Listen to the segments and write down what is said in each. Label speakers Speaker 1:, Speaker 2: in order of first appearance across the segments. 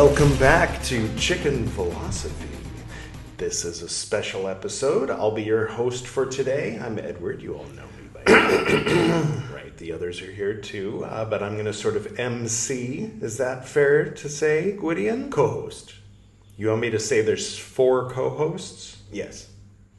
Speaker 1: Welcome back to Chicken Philosophy. This is a special episode. I'll be your host for today. I'm Edward. You all know me by now. Right, the others are here too, but I'm going to sort of MC. Is that fair to say, Gwydion? Co-host. You want me to say there's 4 co-hosts? Yes.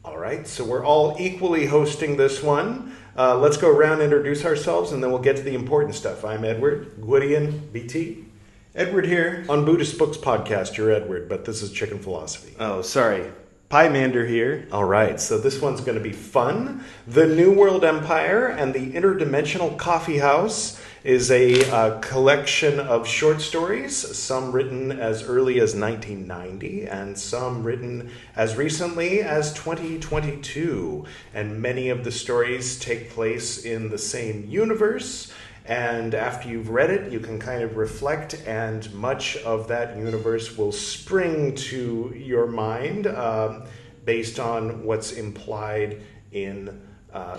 Speaker 1: All right, so we're all equally hosting this one. Let's go around and introduce ourselves, and then we'll get to the important stuff. I'm Edward. Gwydion, BT. Edward here. On Buddhist Books Podcast, you're Edward, but this is Chicken Philosophy.
Speaker 2: Oh, sorry. Pymander here.
Speaker 1: All right, so this one's going to be fun. The New World Empire and the Interdimensional Coffeehouse is a collection of short stories, some written as early as 1990 and some written as recently as 2022. And many of the stories take place in the same universe. And after you've read it, you can kind of reflect, and much of that universe will spring to your mind based on what's implied in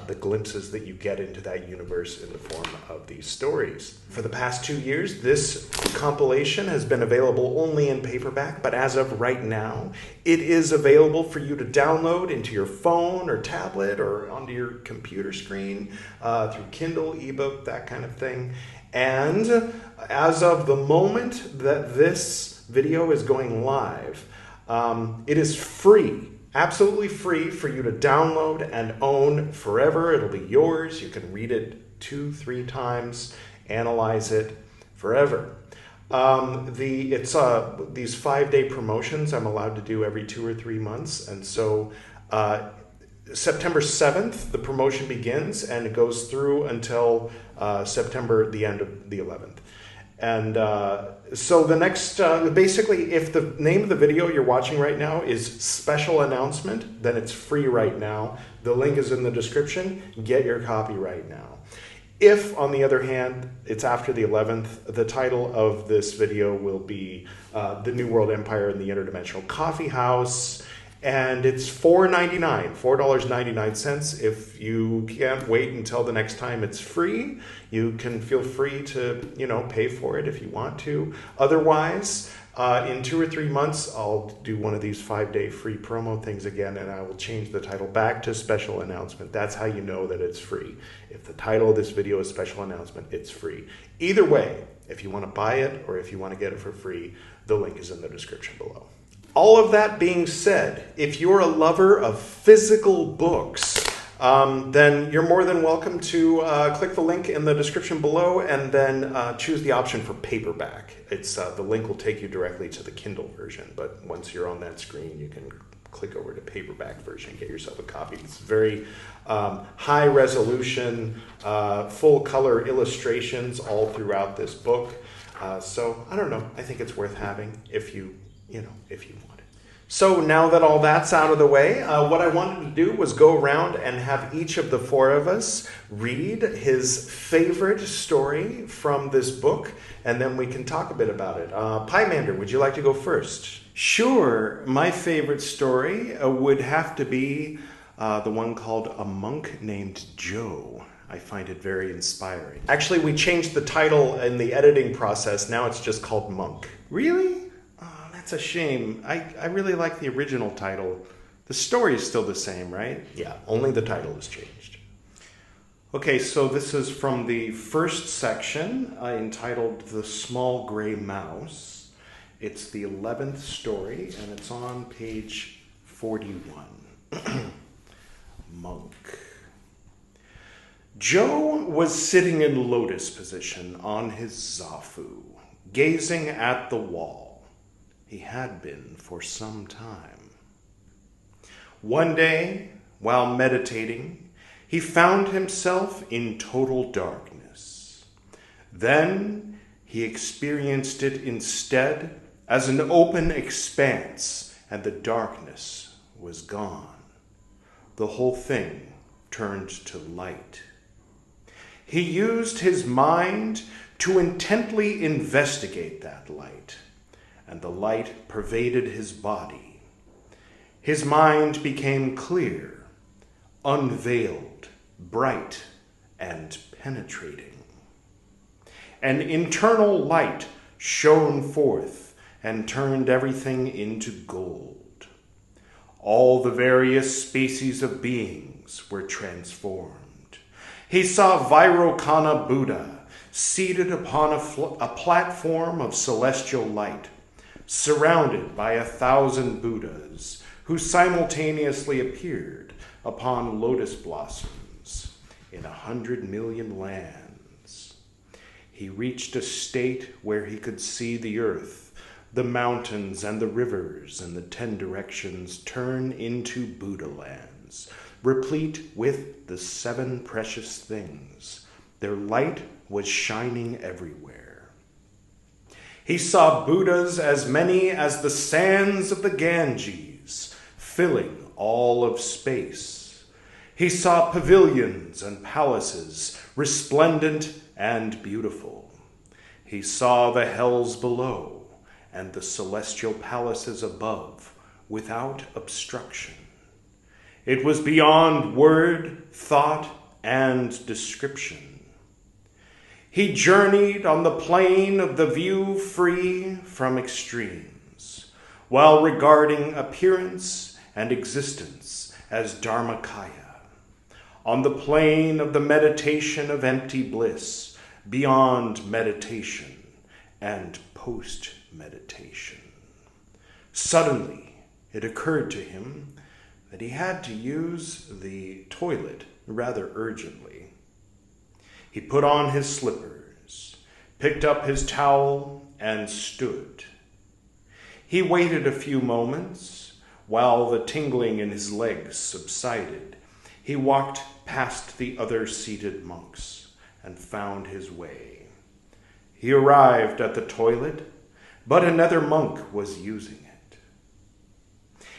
Speaker 1: the glimpses that you get into that universe in the form of these stories. For the past 2 years, this compilation has been available only in paperback, but as of right now, it is available for you to download into your phone or tablet or onto your computer screen through Kindle, ebook, that kind of thing. And as of the moment that this video is going live, it is free. Absolutely free for you to download and own forever. It'll be yours. You can read it 2-3 times, analyze it forever. It's these 5-day promotions I'm allowed to do every 2 or 3 months, and so September 7th the promotion begins, and it goes through until September the end of the 11th. And so the next, basically, if the name of the video you're watching right now is Special Announcement, then it's free right now. The link is in the description. Get your copy right now. If, on the other hand, it's after the 11th, the title of this video will be The New World Empire and the Interdimensional Coffeehouse. And it's $4.99. If you can't wait until the next time it's free, you can feel free to, pay for it if you want to. Otherwise, in 2 or 3 months, I'll do one of these 5-day free promo things again, and I will change the title back to Special Announcement. That's how you know that it's free. If the title of this video is Special Announcement, it's free. Either way, if you want to buy it or if you want to get it for free, the link is in the description below. All of that being said, if you're a lover of physical books, then you're more than welcome to click the link in the description below and then choose the option for paperback. The link will take you directly to the Kindle version, but once you're on that screen, you can click over to paperback version and get yourself a copy. It's very high resolution, full color illustrations all throughout this book. So I don't know. I think it's worth having if you want it. So now that all that's out of the way, what I wanted to do was go around and have each of the 4 of us read his favorite story from this book, and then we can talk a bit about it. Pymander, would you like to go first?
Speaker 2: Sure. My favorite story would have to be the one called A Monk Named Joe. I find it very inspiring.
Speaker 1: Actually, we changed the title in the editing process. Now it's just called Monk.
Speaker 2: Really? That's a shame. I really like the original title. The story is still the same, right?
Speaker 1: Yeah, only the title has changed.
Speaker 2: Okay, so this is from the first section entitled The Small Gray Mouse. It's the 11th story, and it's on page 41. Monk. Joe was sitting in lotus position on his zafu, gazing at the wall. He had been for some time. One day, while meditating, he found himself in total darkness. Then he experienced it instead as an open expanse, and the darkness was gone. The whole thing turned to light. He used his mind to intently investigate that light, and the light pervaded his body. His mind became clear, unveiled, bright, and penetrating. An internal light shone forth and turned everything into gold. All the various species of beings were transformed. He saw Vairocana Buddha seated upon a platform of celestial light, surrounded by 1,000 Buddhas who simultaneously appeared upon lotus blossoms in 100 million lands. He reached a state where he could see the earth, the mountains and the rivers and the 10 directions turn into Buddha lands, replete with the 7 precious things. Their light was shining everywhere. He saw Buddhas as many as the sands of the Ganges, filling all of space. He saw pavilions and palaces, resplendent and beautiful. He saw the hells below and the celestial palaces above without obstruction. It was beyond word, thought, and description. He journeyed on the plane of the view free from extremes, while regarding appearance and existence as Dharmakaya, on the plane of the meditation of empty bliss, beyond meditation and post-meditation. Suddenly, it occurred to him that he had to use the toilet rather urgently. He put on his slippers, picked up his towel, and stood. He waited a few moments while the tingling in his legs subsided. He walked past the other seated monks and found his way. He arrived at the toilet, but another monk was using it.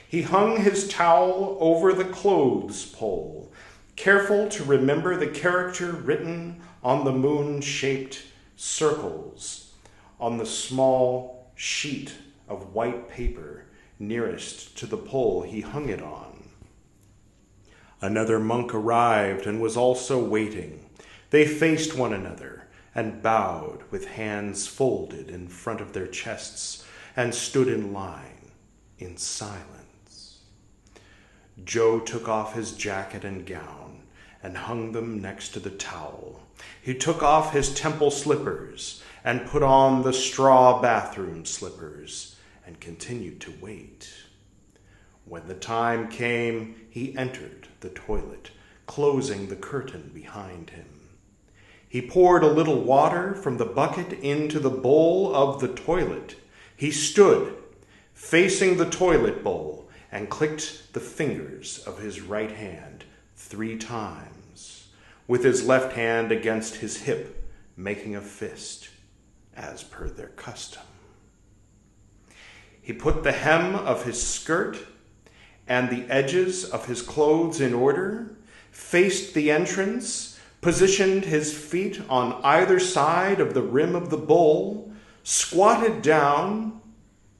Speaker 2: He hung his towel over the clothes pole, careful to remember the character written on the moon-shaped circles on the small sheet of white paper nearest to the pole he hung it on. Another monk arrived and was also waiting. They faced one another and bowed with hands folded in front of their chests and stood in line in silence. Joe took off his jacket and gown and hung them next to the towel. He took off his temple slippers and put on the straw bathroom slippers and continued to wait. When the time came, he entered the toilet, closing the curtain behind him. He poured a little water from the bucket into the bowl of the toilet. He stood, facing the toilet bowl, and clicked the fingers of his right hand 3 times, with his left hand against his hip, making a fist, as per their custom. He put the hem of his skirt and the edges of his clothes in order, faced the entrance, positioned his feet on either side of the rim of the bowl, squatted down,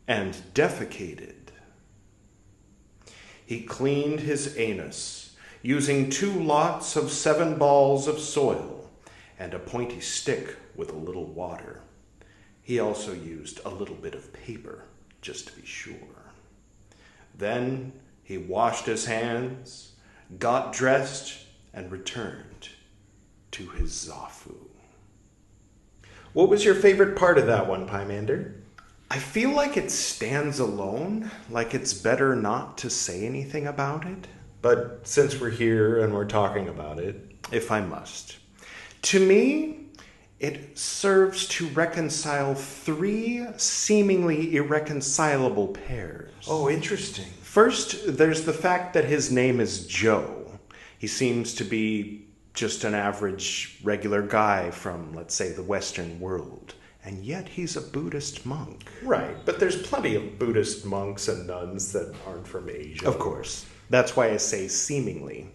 Speaker 2: and defecated. He cleaned his anus, using 2 lots of 7 balls of soil and a pointy stick with a little water. He also used a little bit of paper, just to be sure. Then he washed his hands, got dressed, and returned to his zafu.
Speaker 1: What was your favorite part of that one, Pymander?
Speaker 2: I feel like it stands alone, like it's better not to say anything about it.
Speaker 1: But since we're here and we're talking about it,
Speaker 2: if I must. To me, it serves to reconcile 3 seemingly irreconcilable pairs.
Speaker 1: Oh, interesting.
Speaker 2: First, there's the fact that his name is Joe. He seems to be just an average, regular guy from, let's say, the Western world. And yet he's a Buddhist monk.
Speaker 1: Right, but there's plenty of Buddhist monks and nuns that aren't from Asia.
Speaker 2: Of course. That's why I say seemingly.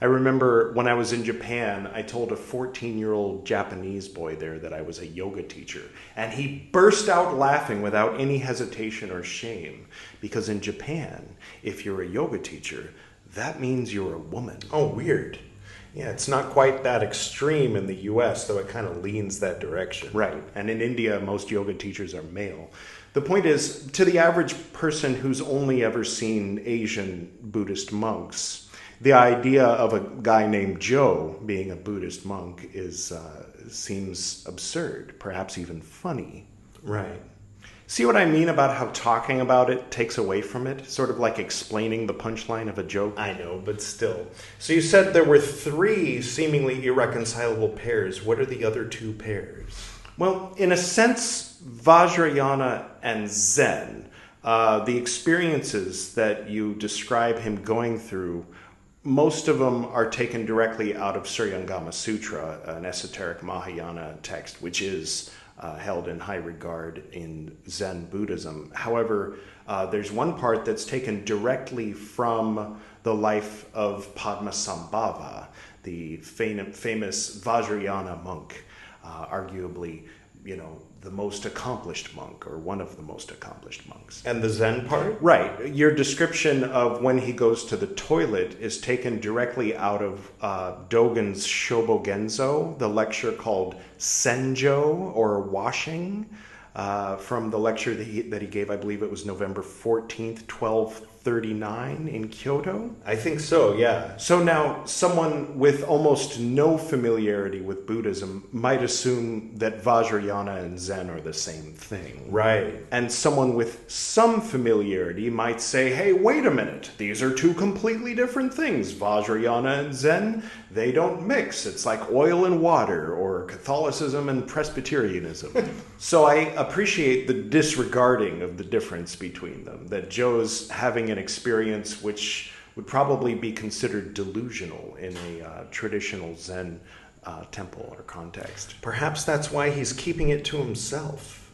Speaker 2: I remember when I was in Japan, I told a 14-year-old Japanese boy there that I was a yoga teacher, and he burst out laughing without any hesitation or shame, because in Japan, if you're a yoga teacher, that means you're a woman.
Speaker 1: Oh, weird. Yeah, it's not quite that extreme in the US, though it kind of leans that direction.
Speaker 2: Right. And in India, most yoga teachers are male. The point is, to the average person who's only ever seen Asian Buddhist monks, the idea of a guy named Joe being a Buddhist monk seems absurd, perhaps even funny.
Speaker 1: Right.
Speaker 2: See what I mean about how talking about it takes away from it? Sort of like explaining the punchline of a joke?
Speaker 1: I know, but still. So you said there were 3 seemingly irreconcilable pairs. What are the other 2 pairs?
Speaker 2: Well, in a sense, Vajrayana and Zen, the experiences that you describe him going through, most of them are taken directly out of Suryangama Sutra, an esoteric Mahayana text, which is held in high regard in Zen Buddhism. However, there's one part that's taken directly from the life of Padmasambhava, the famous Vajrayana monk, arguably, the most accomplished monk, or one of the most accomplished monks.
Speaker 1: And the Zen part?
Speaker 2: Right. Your description of when he goes to the toilet is taken directly out of Dogen's Shobogenzo, the lecture called Senjo, or Washing, from the lecture that he gave, I believe it was November 14th, 1239 in Kyoto.
Speaker 1: I think so, yeah.
Speaker 2: So now, someone with almost no familiarity with Buddhism might assume that Vajrayana and Zen are the same thing.
Speaker 1: Right.
Speaker 2: And someone with some familiarity might say, hey, wait a minute, these are 2 completely different things. Vajrayana and Zen, they don't mix. It's like oil and water, or Catholicism and Presbyterianism. So I appreciate the disregarding of the difference between them, that Joe's having an experience which would probably be considered delusional in a traditional Zen temple or context.
Speaker 1: Perhaps that's why he's keeping it to himself.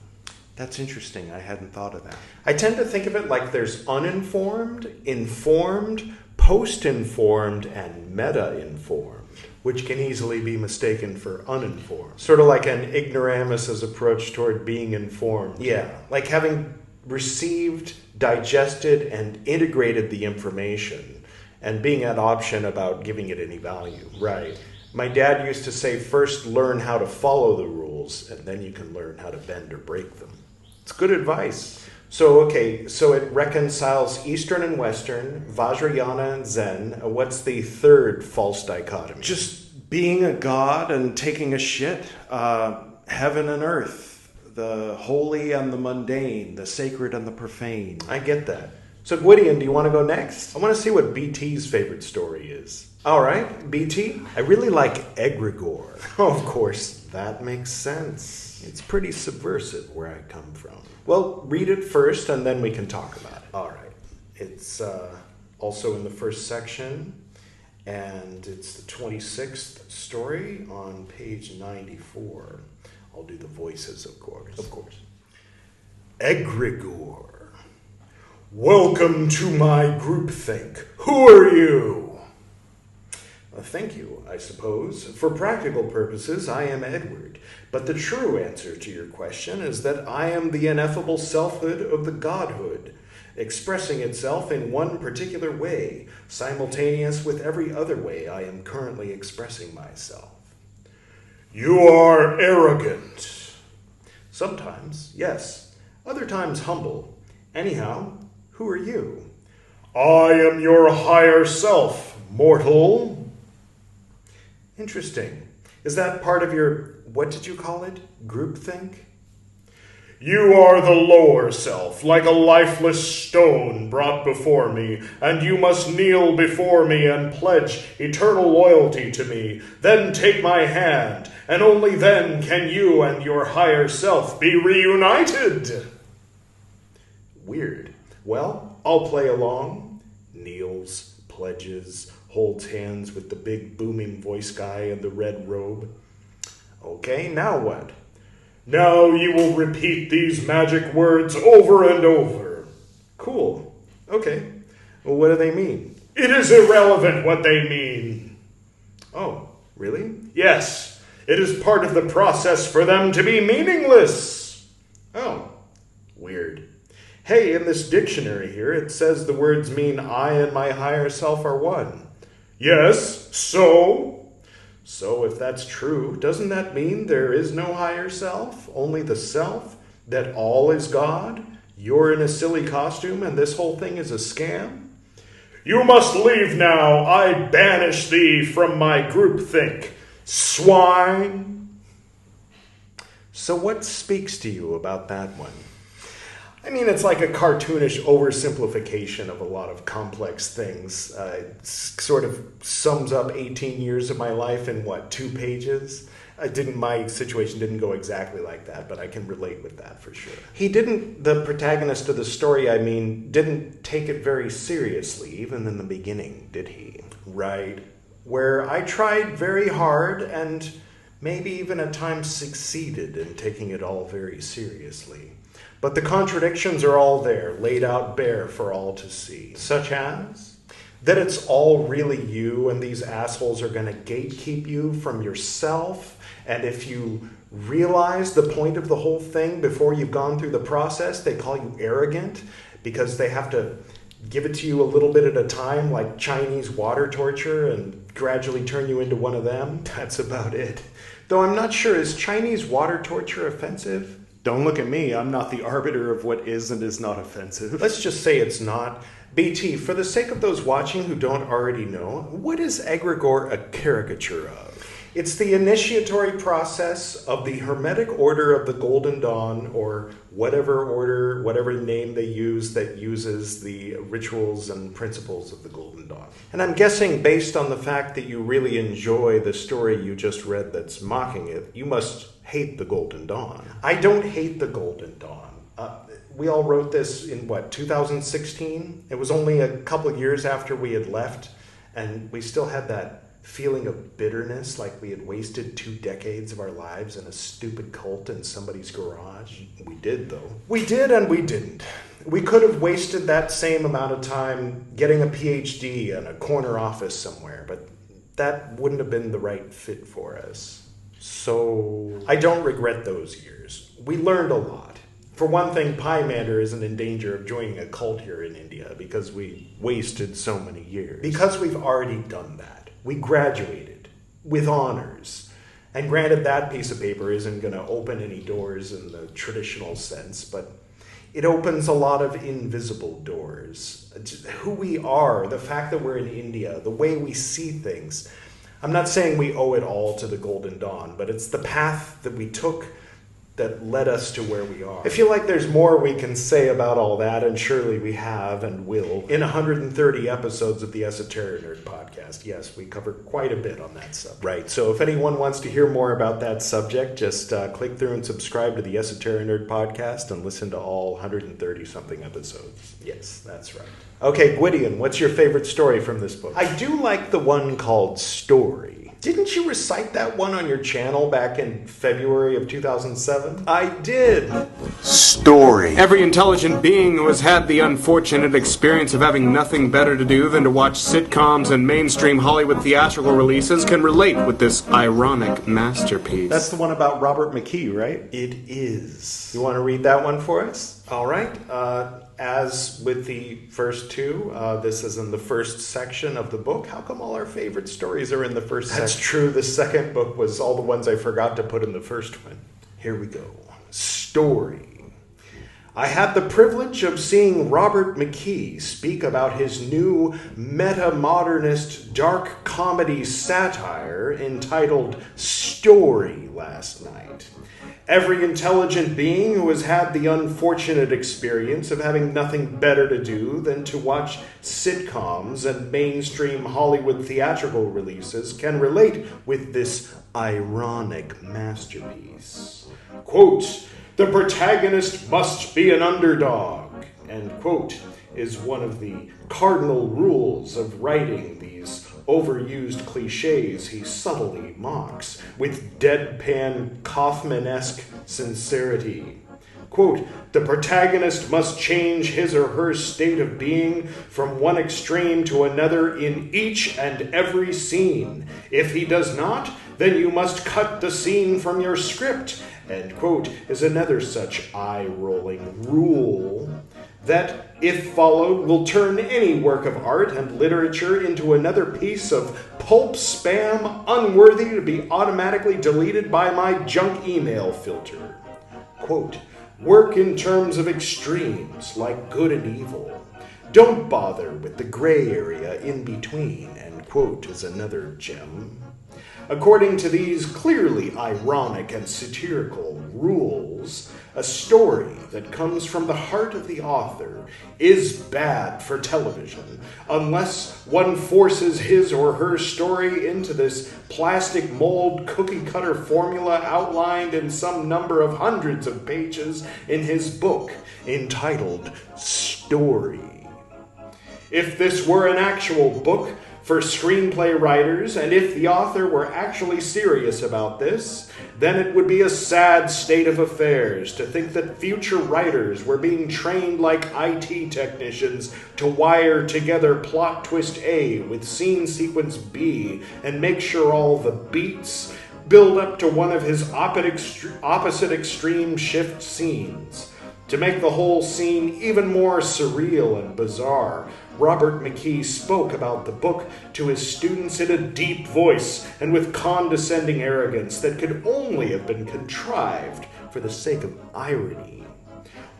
Speaker 2: That's interesting. I hadn't thought of that.
Speaker 1: I tend to think of it like there's uninformed, informed, post-informed, and meta-informed, which can easily be mistaken for uninformed. Sort of like an ignoramus's approach toward being informed. Yeah, like having received, digested, and integrated the information, and being at option about giving it any value. Right. My dad used to say, first learn how to follow the rules, and then you can learn how to bend or break them. It's good advice. So it reconciles Eastern and Western, Vajrayana and Zen. What's the third false dichotomy?
Speaker 2: Just being a god and taking a shit. Heaven and earth. The holy and the mundane. The sacred and the profane.
Speaker 1: I get that. So Gwydion, do you want to go next? I want to see what BT's favorite story is. All right, BT. I really like egregore. Oh, of course, that makes sense. It's pretty subversive where I come from. Well, read it first, and then we can talk about it. All right. It's also in the first section, and it's the 26th story on page 94. I'll do the voices, of course. Of course. Egregore. Welcome to my groupthink. Who are you? Thank you, I suppose. For practical purposes, I am Edward. But the true answer to your question is that I am the ineffable selfhood of the godhood, expressing itself in one particular way, simultaneous with every other way I am currently expressing myself. You are arrogant. Sometimes, yes. Other times humble. Anyhow, who are you? I am your higher self, mortal. Interesting. Is that part of your, what did you call it, groupthink? You are the lower self, like a lifeless stone brought before me, and you must kneel before me and pledge eternal loyalty to me. Then take my hand, and only then can you and your higher self be reunited. Weird. Well, I'll play along. Kneels, pledges, holds hands with the big booming voice guy in the red robe. Okay, now what? Now you will repeat these magic words over and over. Cool. Okay. Well, what do they mean? It is irrelevant what they mean. Oh, really? Yes. It is part of the process for them to be meaningless. Oh, weird. Hey, in this dictionary here, it says the words mean I and my higher self are one. Yes, so? So if that's true, doesn't that mean there is no higher self, only the self, that all is God? You're in a silly costume and this whole thing is a scam?
Speaker 2: You must leave now. I banish thee from my groupthink, swine.
Speaker 1: So what speaks to you about that one? I mean, it's like a cartoonish oversimplification of a lot of complex things. It sort of sums up 18 years of my life in, 2 pages? My situation didn't go exactly like that, but I can relate with that for sure. The protagonist of the story, didn't take it very seriously, even in the beginning, did he?
Speaker 2: Right.
Speaker 1: Where I tried very hard and maybe even at times succeeded in taking it all very seriously. But the contradictions are all there, laid out bare for all to see.
Speaker 2: Such as?
Speaker 1: That it's all really you and these assholes are going to gatekeep you from yourself. And if you realize the point of the whole thing before you've gone through the process, they call you arrogant because they have to give it to you a little bit at a time, like Chinese water torture, and gradually turn you into one of them. That's about it. Though I'm not sure, is Chinese water torture offensive?
Speaker 2: Don't look at me. I'm not the arbiter of what is and is not offensive.
Speaker 1: Let's just say it's not. BT, for the sake of those watching who don't already know, what is egregore a caricature of? It's the initiatory process of the Hermetic Order of the Golden Dawn, or whatever order, whatever name they use that uses the rituals and principles of the Golden Dawn. And I'm guessing, based on the fact that you really enjoy the story you just read that's mocking it, you must hate the Golden Dawn. I don't hate the Golden Dawn. We all wrote this in, 2016? It was only a couple of years after we had left, and we still had that feeling of bitterness, like we had wasted 2 decades of our lives in a stupid cult in somebody's garage.
Speaker 2: We did, though.
Speaker 1: We did and we didn't. We could have wasted that same amount of time getting a PhD in a corner office somewhere, but that wouldn't have been the right fit for us. So I don't regret those years. We learned a lot. For one thing, Pymander isn't in danger of joining a cult here in India because we wasted so many years. Because we've already done that. We graduated with honors. And granted, that piece of paper isn't going to open any doors in the traditional sense, but it opens a lot of invisible doors. Who we are, the fact that we're in India, the way we see things. I'm not saying we owe it all to the Golden Dawn, but it's the path that we took that led us to where we are. I feel like there's more we can say about all that, and surely we have and will. In 130 episodes of the Esoteric Nerd podcast, yes, we cover quite a bit on that subject. Right, so if anyone wants to hear more about that subject, just click through and subscribe to the Esoteric Nerd podcast and listen to all 130-something episodes. Yes, that's right. Okay, Gwydion, what's your favorite story from this book? I do like the one called Story. Didn't you recite that one on your channel back in February of 2007? I did.
Speaker 2: Story.
Speaker 3: Every intelligent being who has had the unfortunate experience of having nothing better to do than to watch sitcoms and mainstream Hollywood theatrical releases can relate with this ironic masterpiece.
Speaker 2: That's the one about Robert McKee, right?
Speaker 1: It is. You want to read that one for us? All right. As with the first two, this is in the first section of the book. How come all our favorite stories are in the first section? That's true. The second book was all the ones I forgot to put in the first one. Here we go. Story. I had the privilege of seeing Robert McKee speak about his new meta-modernist dark comedy satire entitled Story last night. Every intelligent being who has had the unfortunate experience of having nothing better to do than to watch sitcoms and mainstream Hollywood theatrical releases can relate with this ironic masterpiece. Quote, "The protagonist must be an underdog," end quote, is one of the cardinal rules of writing these overused cliches he subtly mocks with deadpan Kaufman-esque sincerity. Quote, "The protagonist must change his or her state of being from one extreme to another in each and every scene. If he does not, then you must cut the scene from your script," end quote, is another such eye-rolling rule that, if followed, will turn any work of art and literature into another piece of pulp spam unworthy to be automatically deleted by my junk email filter. Quote, work in terms of extremes, like good and evil. Don't bother with the gray area in between, end quote, is another gem. According to these clearly ironic and satirical rules, a story that comes from the heart of the author is bad for television, unless one forces his or her story into this plastic mold cookie-cutter formula outlined in some number of hundreds of pages in his book entitled Story. If this were an actual book for screenplay writers, and if the author were actually serious about this, then it would be a sad state of affairs to think that future writers were being trained like IT technicians to wire together plot twist A with scene sequence B and make sure all the beats build up to one of his opposite extreme shift scenes. To make the whole scene even more surreal and bizarre, Robert McKee spoke about the book to his students in a deep voice and with condescending arrogance that could only have been contrived for the sake of irony.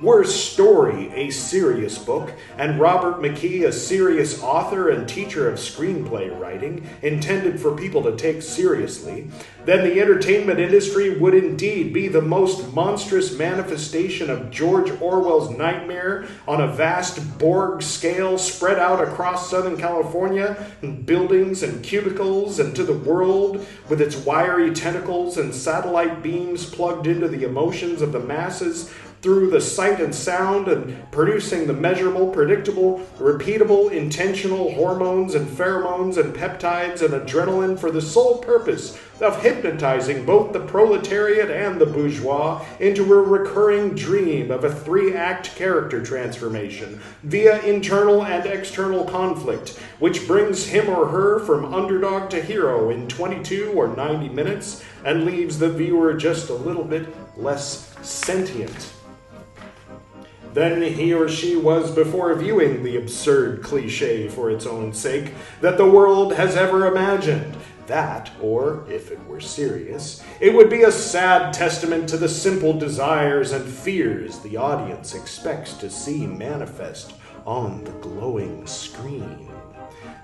Speaker 1: Were Story a serious book, and Robert McKee a serious author and teacher of screenplay writing, intended for people to take seriously, then the entertainment industry would indeed be the most monstrous manifestation of George Orwell's nightmare on a vast Borg scale spread out across Southern California, in buildings and cubicles and to the world, with its wiry tentacles and satellite beams plugged into the emotions of the masses, through the sight and sound, and producing the measurable, predictable, repeatable, intentional hormones and pheromones and peptides and adrenaline for the sole purpose of hypnotizing both the proletariat and the bourgeois into a recurring dream of a 3-act character transformation via internal and external conflict, which brings him or her from underdog to hero in 22 or 90 minutes and leaves the viewer just a little bit less sentient than he or she was before viewing the absurd cliche for its own sake that the world has ever imagined. That, or, if it were serious, it would be a sad testament to the simple desires and fears the audience expects to see manifest on the glowing screen.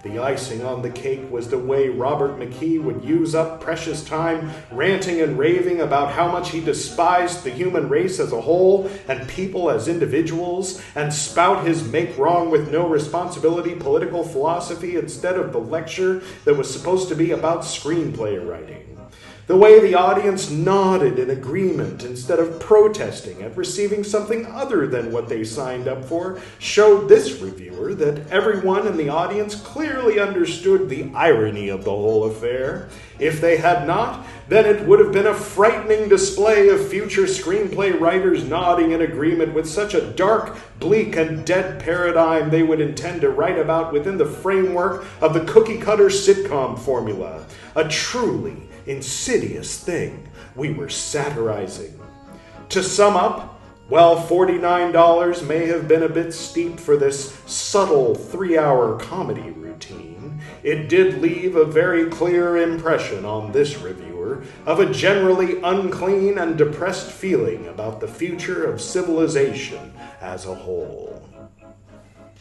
Speaker 1: The icing on the cake was the way Robert McKee would use up precious time ranting and raving about how much he despised the human race as a whole and people as individuals, and spout his make wrong with no responsibility political philosophy instead of the lecture that was supposed to be about screenplay writing. The way the audience nodded in agreement instead of protesting at receiving something other than what they signed up for showed this reviewer that everyone in the audience clearly understood the irony of the whole affair. If they had not, then it would have been a frightening display of future screenplay writers nodding in agreement with such a dark, bleak, and dead paradigm they would intend to write about within the framework of the cookie-cutter sitcom formula. A truly insidious thing we were satirizing. To sum up, while $49 may have been a bit steep for this subtle 3-hour comedy routine, it did leave a very clear impression on this reviewer of a generally unclean and depressed feeling about the future of civilization as a whole.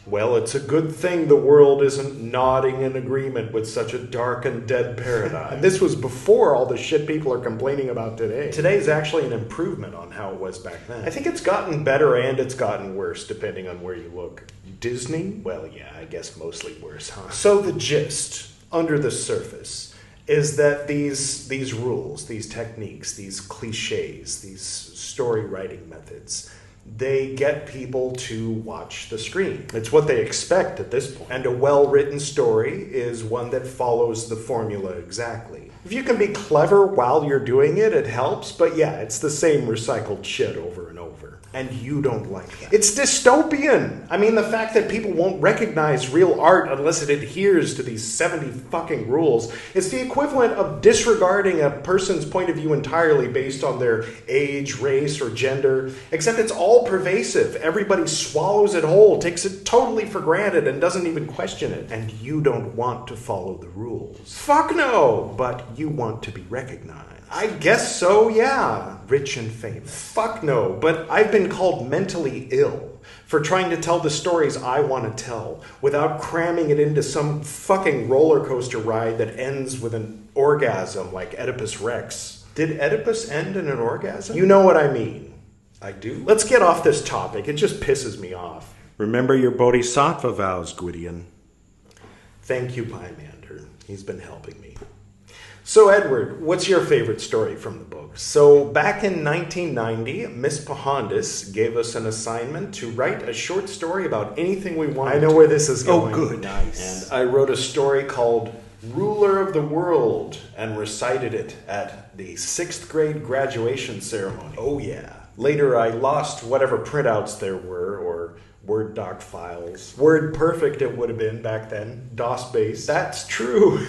Speaker 1: Well, it's a good thing the world isn't nodding in agreement with such a dark and dead paradigm. And this was before all the shit people are complaining about today. Today's actually an improvement on how it was back then. I think it's gotten better and it's gotten worse, depending on where you look. Disney? Well, yeah, I guess mostly worse, huh? So the gist, under the surface, is that these rules, these techniques, these cliches, these story writing methods, they get people to watch the screen. It's what they expect at this point. And a well-written story is one that follows the formula exactly. If you can be clever while you're doing it, it helps, but yeah, it's the same recycled shit over and over. And you don't like that. It's dystopian. I mean, the fact that people won't recognize real art unless it adheres to these 70 fucking rules is the equivalent of disregarding a person's point of view entirely based on their age, race, or gender. Except it's all pervasive. Everybody swallows it whole, takes it totally for granted, and doesn't even question it. And you don't want to follow the rules. Fuck no! But you want to be recognized. I guess so, yeah. Rich and famous. Fuck no, but I've been called mentally ill for trying to tell the stories I want to tell without cramming it into some fucking roller coaster ride that ends with an orgasm like Oedipus Rex. Did Oedipus end in an orgasm? You know what I mean. I do. Let's get off this topic. It just pisses me off.
Speaker 2: Remember your bodhisattva vows, Gwydion.
Speaker 1: Thank you, Pymander. He's been helping me. So, Edward, what's your favorite story from the book? So, back in 1990, Miss Pahandis gave us an assignment to write a short story about anything we wanted. I know where this is going.
Speaker 2: Oh, good. Nice.
Speaker 1: And I wrote a story called Ruler of the World and recited it at the 6th grade graduation ceremony. Oh, yeah. Later, I lost whatever printouts there were, or Word doc files. Word perfect it would have been back then. DOS-based. That's true.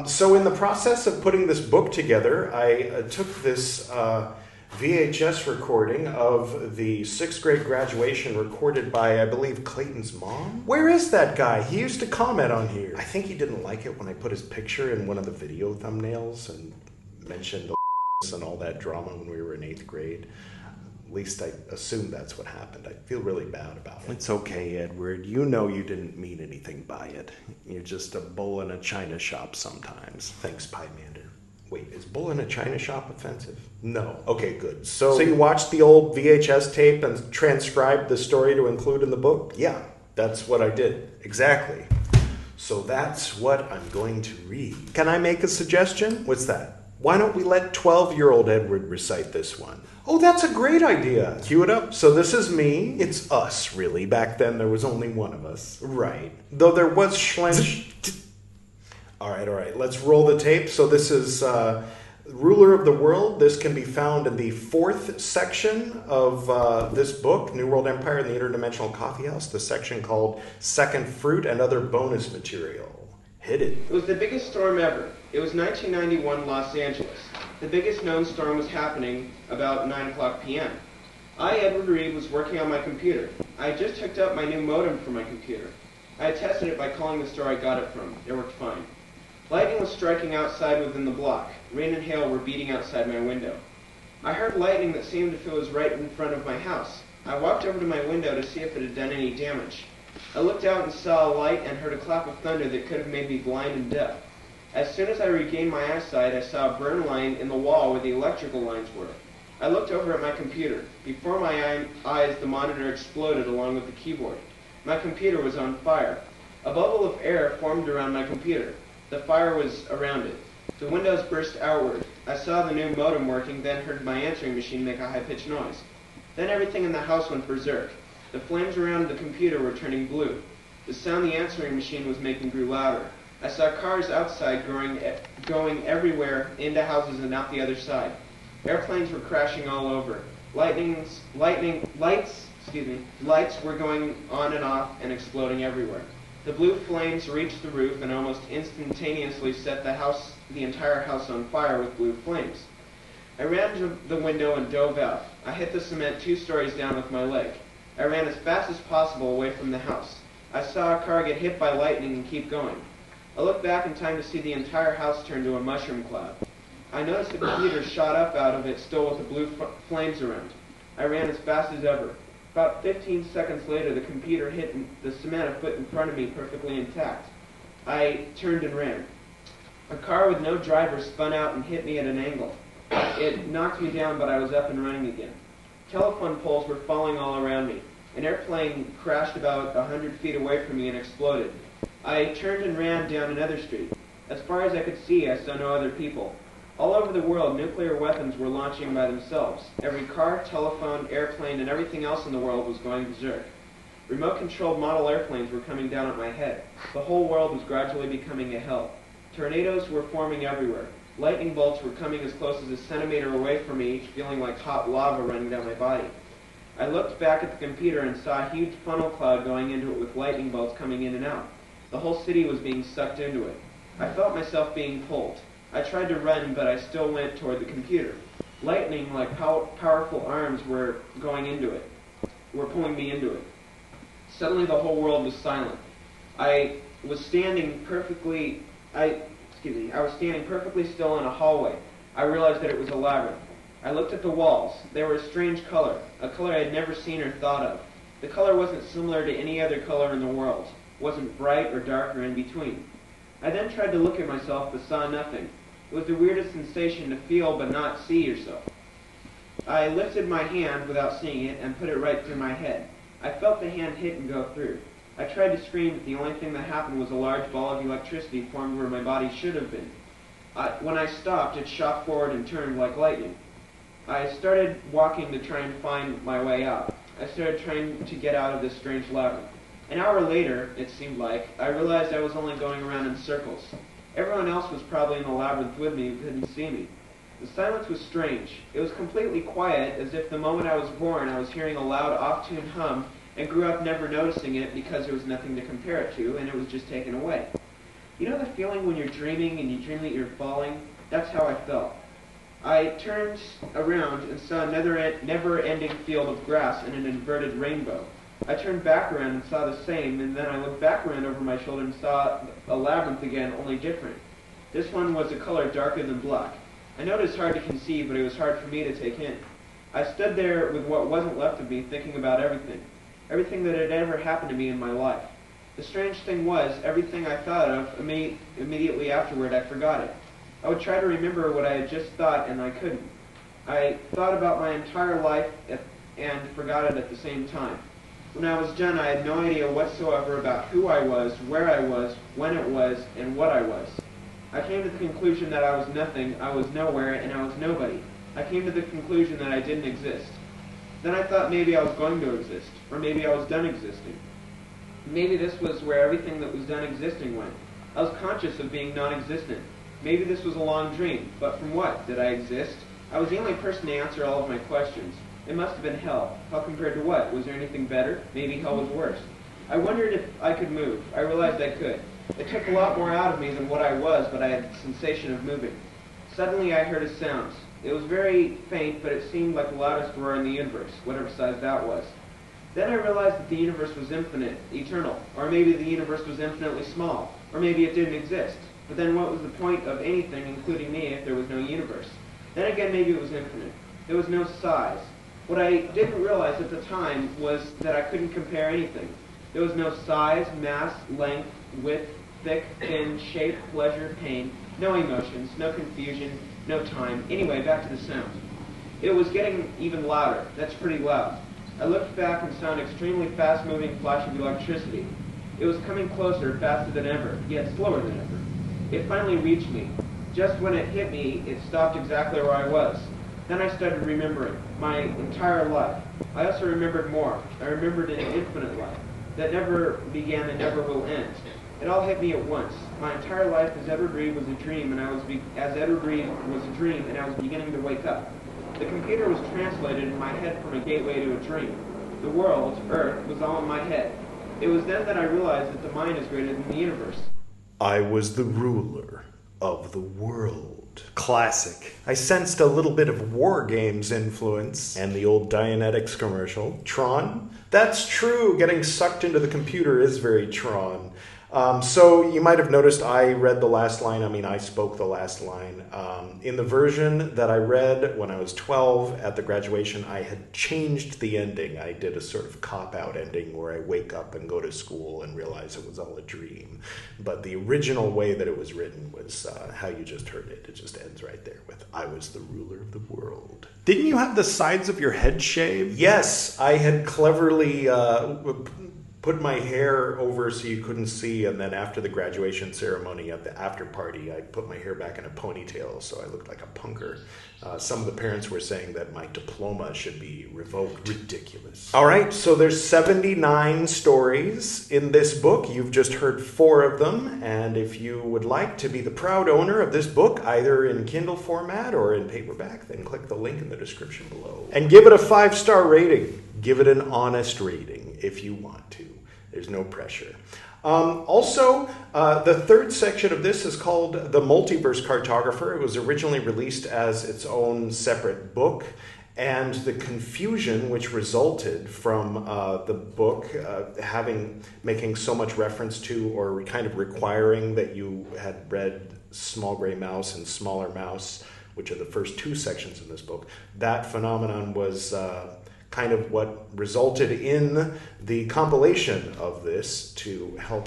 Speaker 1: So in the process of putting this book together, I took this VHS recording of the 6th grade graduation recorded by, I believe, Clayton's mom. Where is that guy? He used to comment on here. I think he didn't like it when I put his picture in one of the video thumbnails and mentioned and all that drama when we were in 8th grade. At least I assume that's what happened. I feel really bad about it.
Speaker 2: It's okay, Edward. You know you didn't mean anything by it. You're just a bull in a china shop sometimes.
Speaker 1: Thanks, Pymander. Wait, is bull in a china shop offensive? No. Okay, good. So you watched the old VHS tape and transcribed the story to include in the book? Yeah, that's what I did. Exactly. So that's what I'm going to read. Can I make a suggestion? What's that? Why don't we let 12-year-old Edward recite this one? Oh, that's a great idea. Cue it up. So this is me. It's us, really. Back then, there was only one of us. Right. Though there was Schlench. All right. Let's roll the tape. So this is Ruler of the World. This can be found in the 4th section of this book, New World Empire and the Interdimensional Coffeehouse, the section called Second Fruit and Other Bonus Material. Hit it.
Speaker 4: It was the biggest storm ever. It was 1991 Los Angeles. The biggest known storm was happening about 9 o'clock p.m. I, Edward Reed, was working on my computer. I had just hooked up my new modem for my computer. I had tested it by calling the store I got it from. It worked fine. Lightning was striking outside within the block. Rain and hail were beating outside my window. I heard lightning that seemed if it was right in front of my house. I walked over to my window to see if it had done any damage. I looked out and saw a light and heard a clap of thunder that could have made me blind and deaf. As soon as I regained my eyesight, I saw a burn line in the wall where the electrical lines were. I looked over at my computer. Before my eyes, the monitor exploded along with the keyboard. My computer was on fire. A bubble of air formed around my computer. The fire was around it. The windows burst outward. I saw the new modem working, then heard my answering machine make a high-pitched noise. Then everything in the house went berserk. The flames around the computer were turning blue. The sound the answering machine was making grew louder. I saw cars outside going everywhere, into houses and out the other side. Airplanes were crashing all over. Lights were going on and off and exploding everywhere. The blue flames reached the roof and almost instantaneously set the entire house on fire with blue flames. I ran to the window and dove out. I hit the cement 2 stories down with my leg. I ran as fast as possible away from the house. I saw a car get hit by lightning and keep going. I looked back in time to see the entire house turn to a mushroom cloud. I noticed the computer shot up out of it, still with the blue flames around. I ran as fast as ever. About 15 seconds later, the computer hit the cement a foot in front of me, perfectly intact. I turned and ran. A car with no driver spun out and hit me at an angle. It knocked me down, but I was up and running again. Telephone poles were falling all around me. An airplane crashed about 100 feet away from me and exploded. I turned and ran down another street. As far as I could see, I saw no other people. All over the world, nuclear weapons were launching by themselves. Every car, telephone, airplane, and everything else in the world was going berserk. Remote-controlled model airplanes were coming down at my head. The whole world was gradually becoming a hell. Tornadoes were forming everywhere. Lightning bolts were coming as close as a centimeter away from me, each feeling like hot lava running down my body. I looked back at the computer and saw a huge funnel cloud going into it with lightning bolts coming in and out. The whole city was being sucked into it. I felt myself being pulled. I tried to run, but I still went toward the computer. Lightning, like powerful arms, were going into it, were pulling me into it. Suddenly the whole world was silent. I was standing perfectly still in a hallway. I realized that it was a labyrinth. I looked at the walls. They were a strange color, a color I had never seen or thought of. The color wasn't similar to any other color in the world. It wasn't bright or dark or in between. I then tried to look at myself but saw nothing. It was the weirdest sensation to feel but not see yourself. I lifted my hand without seeing it and put it right through my head. I felt the hand hit and go through. I tried to scream, but the only thing that happened was a large ball of electricity formed where my body should have been. When I stopped, it shot forward and turned like lightning. I started walking to try and find my way out. I started trying to get out of this strange labyrinth. An hour later, it seemed like, I realized I was only going around in circles. Everyone else was probably in the labyrinth with me who couldn't see me. The silence was strange. It was completely quiet, as if the moment I was born I was hearing a loud off-tune hum and grew up never noticing it because there was nothing to compare it to, and it was just taken away. You know the feeling when you're dreaming and you dream that you're falling? That's how I felt. I turned around and saw another never-ending field of grass and an inverted rainbow. I turned back around and saw the same, and then I looked back around over my shoulder and saw a labyrinth again, only different. This one was a color darker than black. I know it is hard to conceive, but it was hard for me to take in. I stood there with what wasn't left of me, thinking about everything that had ever happened to me in my life. The strange thing was, everything I thought of, immediately afterward, I forgot it. I would try to remember what I had just thought, and I couldn't. I thought about my entire life and forgot it at the same time. When I was done, I had no idea whatsoever about who I was, where I was, when it was, and what I was. I came to the conclusion that I was nothing, I was nowhere, and I was nobody. I came to the conclusion that I didn't exist. Then I thought maybe I was going to exist, or maybe I was done existing. Maybe this was where everything that was done existing went. I was conscious of being non-existent. Maybe this was a long dream, but from what? Did I exist? I was the only person to answer all of my questions. It must have been hell. Hell compared to what? Was there anything better? Maybe hell was worse. I wondered if I could move. I realized I could. It took a lot more out of me than what I was, but I had the sensation of moving. Suddenly I heard a sound. It was very faint, but it seemed like the loudest roar in the universe, whatever size that was. Then I realized that the universe was infinite, eternal, or maybe the universe was infinitely small, or maybe it didn't exist. But then what was the point of anything, including me, if there was no universe? Then again, maybe it was infinite. There was no size. What I didn't realize at the time was that I couldn't compare anything. There was no size, mass, length, width, thick, thin, shape, pleasure, pain, no emotions, no confusion, no time. Anyway, back to the sound. It was getting even louder. That's pretty loud. I looked back and saw an extremely fast-moving flash of electricity. It was coming closer, faster than ever, yet slower than ever. It finally reached me. Just when it hit me, it stopped exactly where I was. Then I started remembering my entire life. I also remembered more. I remembered an infinite life that never began and never will end. It all hit me at once. My entire life as ever breathed was a dream, and I was beginning to wake up. The computer was translated in my head from a gateway to a dream. The world, Earth, was all in my head. It was then that I realized that the mind is greater than the universe.
Speaker 1: I was the ruler of the world. Classic. I sensed a little bit of War Games influence and the old Dianetics commercial. Tron? That's true. Getting sucked into the computer is very Tron. So you might have noticed I read the last line. I spoke the last line. In the version that I read when I was 12 at the graduation, I had changed the ending. I did a sort of cop-out ending where I wake up and go to school and realize it was all a dream. But the original way that it was written was how you just heard it. It just ends right there with, I was the ruler of the world.
Speaker 2: Didn't you have the sides of your head shaved?
Speaker 1: Yes, I had cleverly put my hair over so you couldn't see, and then after the graduation ceremony at the after party, I put my hair back in a ponytail so I looked like a punker. Some of the parents were saying that my diploma should be revoked.
Speaker 2: Ridiculous.
Speaker 1: All right, so there's 79 stories in this book. You've just heard 4 of them, and if you would like to be the proud owner of this book, either in Kindle format or in paperback, then click the link in the description below. And give it a 5-star rating. give it an honest rating if you want to. There's no pressure. Also, the third section of this is called The Multiverse Cartographer. It was originally released as its own separate book, and the confusion which resulted from the book making so much reference to, or kind of requiring that you had read Small Gray Mouse and Smaller Mouse, which are the first two sections in this book, that phenomenon was kind of what resulted in the compilation of this to help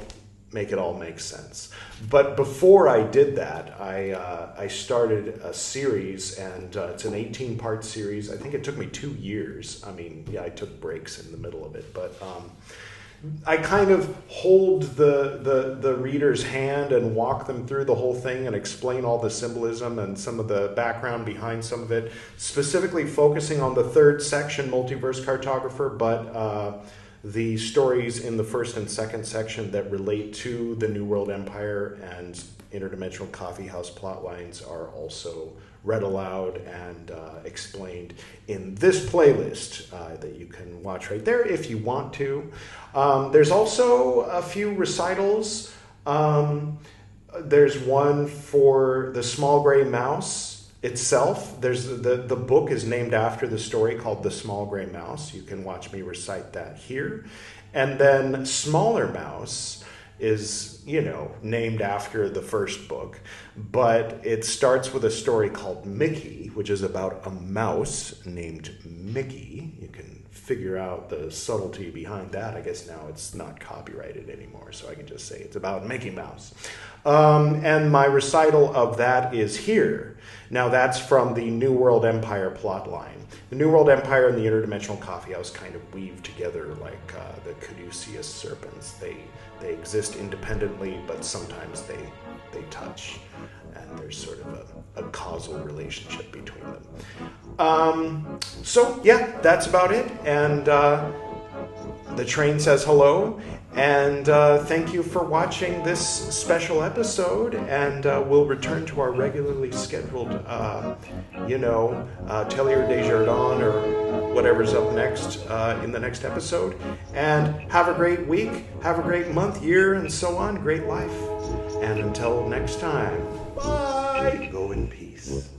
Speaker 1: make it all make sense. But before I did that, I started a series, and it's an 18-part series. I think it took me 2 years. I mean, yeah, I took breaks in the middle of it, but I kind of hold the reader's hand and walk them through the whole thing and explain all the symbolism and some of the background behind some of it, specifically focusing on the third section, Multiverse Cartographer, but the stories in the first and second section that relate to the New World Empire and Interdimensional Coffeehouse plotlines are also read aloud and explained in this playlist that you can watch right there if you want to. There's also a few recitals. There's one for the Small Gray Mouse itself. There's the book is named after the story called The Small Gray Mouse. You can watch me recite that here. And then Smaller Mouse is, named after the first book, but it starts with a story called Mickey, which is about a mouse named Mickey. You can figure out the subtlety behind that. I guess now it's not copyrighted anymore, so I can just say it's about Mickey Mouse. And my recital of that is here. Now that's from the New World Empire plotline. The New World Empire and the Interdimensional Coffeehouse kind of weave together like the caduceus serpents. They exist independently, but sometimes they touch, and there's sort of a causal relationship between them. So yeah, that's about it. And the train says hello, and thank you for watching this special episode, and we'll return to our regularly scheduled, Teilhard de Chardin or whatever's up next in the next episode. And have a great week, have a great month, year, and so on. Great life. And until next time, bye. Go in peace.